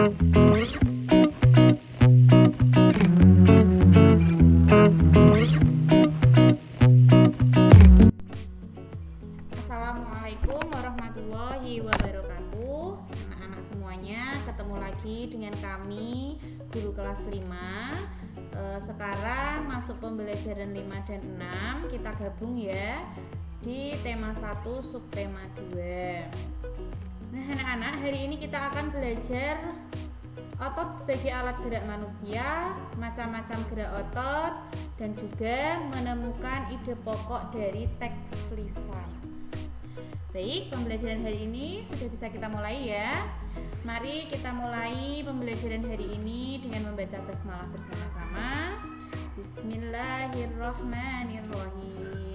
Assalamualaikum warahmatullahi wabarakatuh. Anak-anak semuanya, ketemu lagi dengan kami guru kelas 5. Sekarang masuk pembelajaran 5 dan 6. Kita gabung ya di tema 1 subtema 2. Nah anak-anak, hari ini kita akan belajar otot sebagai alat gerak manusia, macam-macam gerak otot, dan juga menemukan ide pokok dari teks lisan. Baik, pembelajaran hari ini sudah bisa kita mulai ya. Mari kita mulai pembelajaran hari ini dengan membaca basmalah bersama-sama. Bismillahirrahmanirrahim.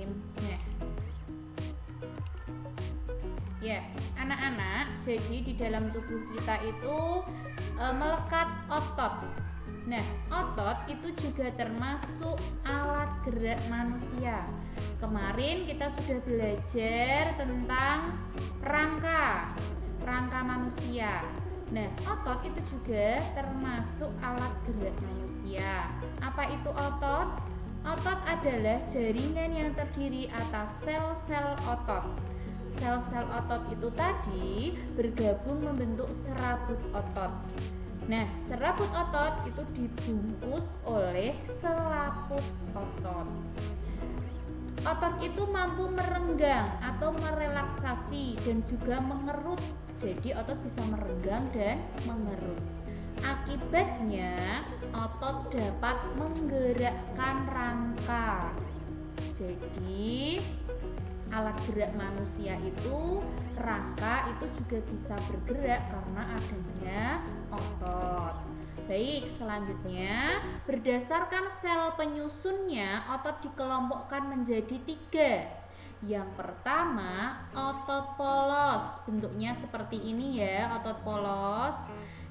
Ya, anak-anak, jadi di dalam tubuh kita itu melekat otot. Nah, otot itu juga termasuk alat gerak manusia. Kemarin kita sudah belajar tentang rangka manusia. Nah, otot itu juga termasuk alat gerak manusia. Apa itu otot? Otot adalah jaringan yang terdiri atas sel-sel otot. Sel-sel otot itu tadi bergabung membentuk serabut otot. Nah, serabut otot itu dibungkus oleh selaput otot. Otot itu mampu merenggang atau merelaksasi dan juga mengerut. Jadi otot bisa merenggang dan mengerut. Akibatnya otot dapat menggerakkan rangka. Jadi alat gerak manusia itu, rangka itu juga bisa bergerak karena adanya otot. Baik, selanjutnya berdasarkan sel penyusunnya, otot dikelompokkan menjadi 3. Yang pertama, otot polos. Bentuknya seperti ini ya, otot polos.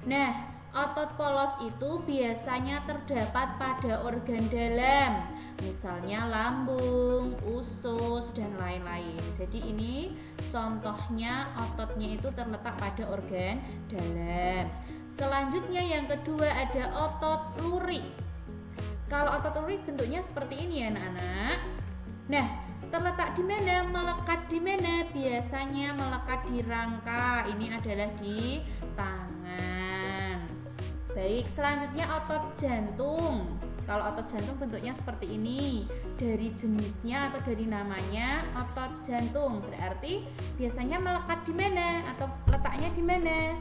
Nah, otot polos itu biasanya terdapat pada organ dalam, misalnya lambung, usus, dan lain-lain. Jadi ini contohnya ototnya itu terletak pada organ dalam. Selanjutnya yang kedua ada otot lurik. Kalau otot lurik bentuknya seperti ini ya anak-anak. Nah, terletak di mana? Melekat di mana? Biasanya melekat di rangka. Ini adalah di tangan. Baik, selanjutnya otot jantung. Kalau otot jantung bentuknya seperti ini. Dari jenisnya atau dari namanya otot jantung, berarti biasanya melekat di mana atau letaknya di mana?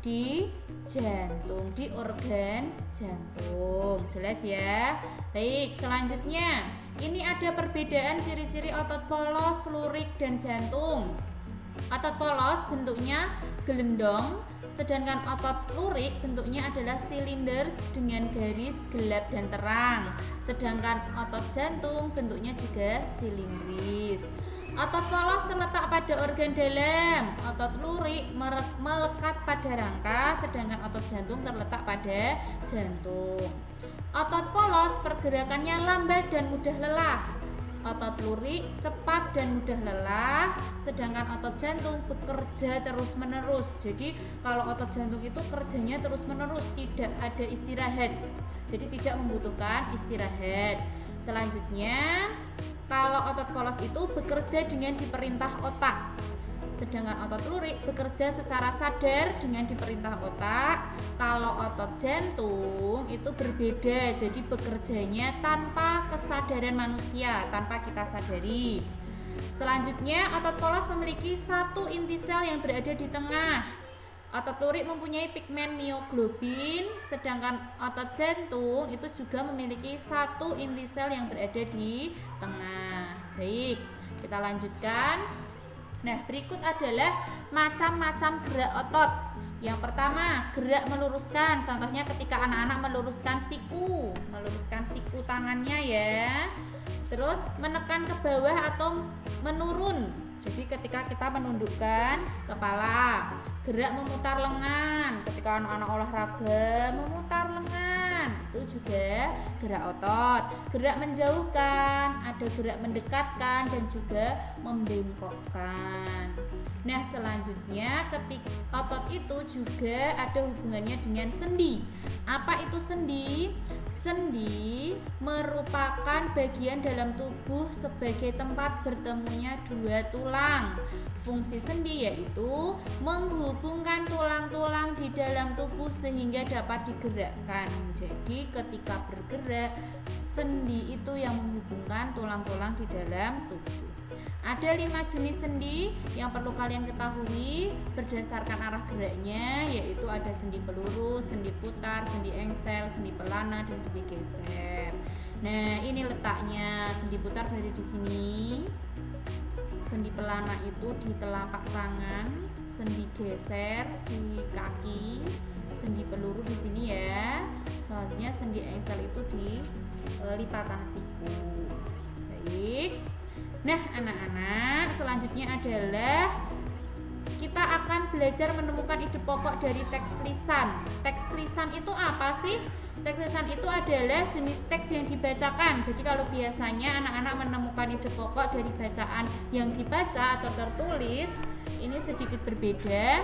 Di jantung, di organ jantung. Jelas ya? Baik, selanjutnya ini ada perbedaan ciri-ciri otot polos, lurik, dan jantung. Otot polos bentuknya gelendong, sedangkan otot lurik bentuknya adalah silinders dengan garis gelap dan terang. Sedangkan otot jantung bentuknya juga silindris. Otot polos terletak pada organ dalam, otot lurik melekat pada rangka, sedangkan otot jantung terletak pada jantung. Otot polos pergerakannya lambat dan mudah lelah. Otot lurik cepat dan mudah lelah, sedangkan otot jantung bekerja terus-menerus. Jadi kalau otot jantung itu kerjanya terus-menerus, tidak ada istirahat. Jadi tidak membutuhkan istirahat. Selanjutnya, kalau otot polos itu bekerja dengan diperintah otak. Sedangkan otot lurik bekerja secara sadar dengan diperintah otak. Kalau otot jantung itu berbeda, jadi bekerjanya tanpa kesadaran manusia, tanpa kita sadari. Selanjutnya, otot polos memiliki satu inti sel yang berada di tengah. Otot lurik mempunyai pigmen mioglobin, sedangkan otot jantung itu juga memiliki satu inti sel yang berada di tengah. Baik, kita lanjutkan. Nah, berikut adalah macam-macam gerak otot. Yang pertama, gerak meluruskan. Contohnya ketika anak-anak meluruskan siku tangannya ya. Terus menekan ke bawah atau menurun. Jadi ketika kita menundukkan kepala. Gerak memutar lengan. Ketika anak-anak olahraga, memutar lengan. itu juga gerak otot. Gerak menjauhkan, ada gerak mendekatkan dan juga membengkokkan. Nah, selanjutnya ketika otot itu juga ada hubungannya dengan sendi. Apa itu sendi? Sendi merupakan bagian dalam tubuh sebagai tempat bertemunya dua tulang. Fungsi sendi yaitu menghubungkan tulang-tulang di dalam tubuh sehingga dapat digerakkan. Jadi ketika bergerak, sendi itu yang menghubungkan tulang-tulang di dalam tubuh. Ada 5 jenis sendi yang perlu kalian ketahui berdasarkan arah geraknya, yaitu ada sendi pelurus, sendi putar, sendi engsel, sendi pelana, dan sendi geser. Nah, ini letaknya. Sendi putar berada di sini. Sendi pelana itu di telapak tangan, sendi geser di kaki, sendi peluru di sini ya. Selanjutnya sendi engsel itu di lipatan siku. Baik. Nah, anak-anak, selanjutnya adalah kita akan belajar menemukan ide pokok dari teks lisan. Teks lisan itu apa sih? Teks lisan itu adalah jenis teks yang dibacakan. Jadi kalau biasanya anak-anak menemukan ide pokok dari bacaan yang dibaca atau tertulis, ini sedikit berbeda.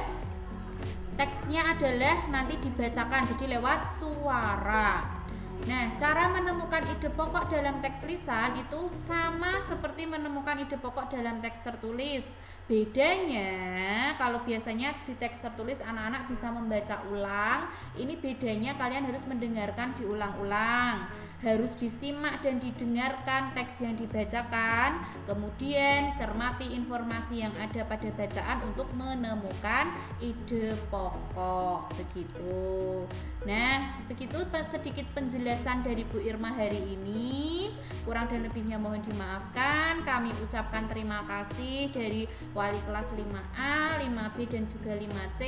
Teksnya adalah nanti dibacakan, jadi lewat suara. Nah, cara menemukan ide pokok dalam teks lisan itu sama seperti menemukan ide pokok dalam teks tertulis. Bedanya, kalau biasanya di teks tertulis anak-anak bisa membaca ulang, ini bedanya kalian harus mendengarkan diulang-ulang. Harus disimak dan didengarkan teks yang dibacakan, kemudian cermati informasi yang ada pada bacaan untuk menemukan ide pokok. Begitu. Nah, begitu sedikit penjelasan dari Bu Irma hari ini. Kurang dan lebihnya mohon dimaafkan. Kami ucapkan terima kasih dari wali kelas 5A, 5B dan juga 5C.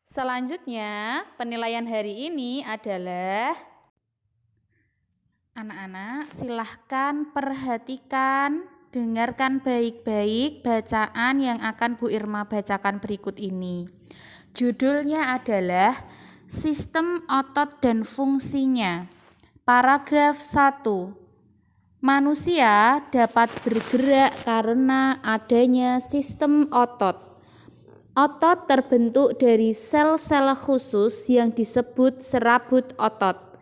Selanjutnya, penilaian hari ini adalah anak-anak silahkan perhatikan, dengarkan baik-baik bacaan yang akan Bu Irma bacakan berikut ini. Judulnya adalah Sistem Otot dan Fungsinya. Paragraf 1. Manusia dapat bergerak karena adanya sistem otot. Otot terbentuk dari sel-sel khusus yang disebut serabut otot.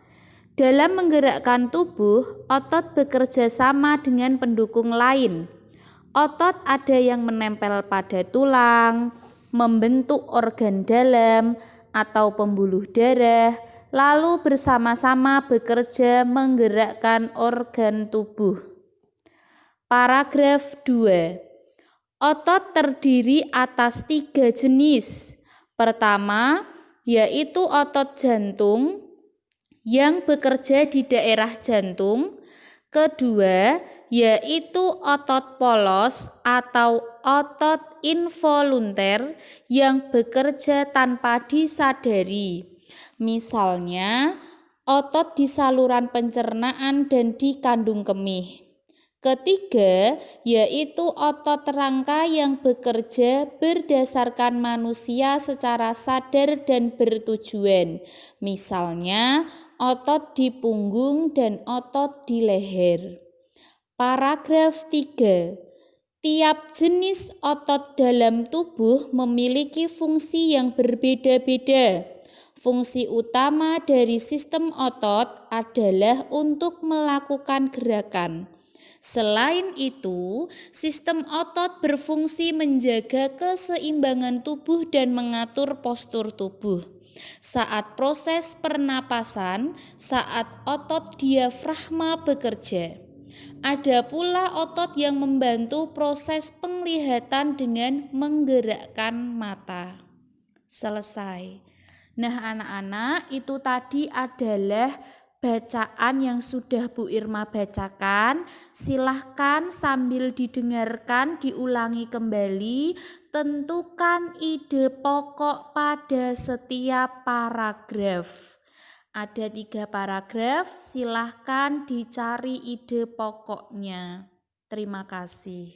Dalam menggerakkan tubuh, otot bekerja sama dengan pendukung lain. Otot ada yang menempel pada tulang, membentuk organ dalam atau pembuluh darah, lalu bersama-sama bekerja menggerakkan organ tubuh. Paragraf 2. Otot terdiri atas 3 jenis. Pertama, yaitu otot jantung yang bekerja di daerah jantung. Kedua, yaitu otot polos atau otot involunter yang bekerja tanpa disadari. Misalnya, otot di saluran pencernaan dan di kandung kemih. Ketiga, yaitu otot rangka yang bekerja berdasarkan manusia secara sadar dan bertujuan. Misalnya, otot di punggung dan otot di leher. Paragraf 3. Tiap jenis otot dalam tubuh memiliki fungsi yang berbeda-beda. Fungsi utama dari sistem otot adalah untuk melakukan gerakan. Selain itu, sistem otot berfungsi menjaga keseimbangan tubuh dan mengatur postur tubuh. Saat proses pernapasan, saat otot diafragma bekerja. Ada pula otot yang membantu proses penglihatan dengan menggerakkan mata. Selesai. Nah, anak-anak, itu tadi adalah bacaan yang sudah Bu Irma bacakan. Silahkan sambil didengarkan, diulangi kembali. Tentukan ide pokok pada setiap paragraf. Ada 3 paragraf, silahkan dicari ide pokoknya. Terima kasih.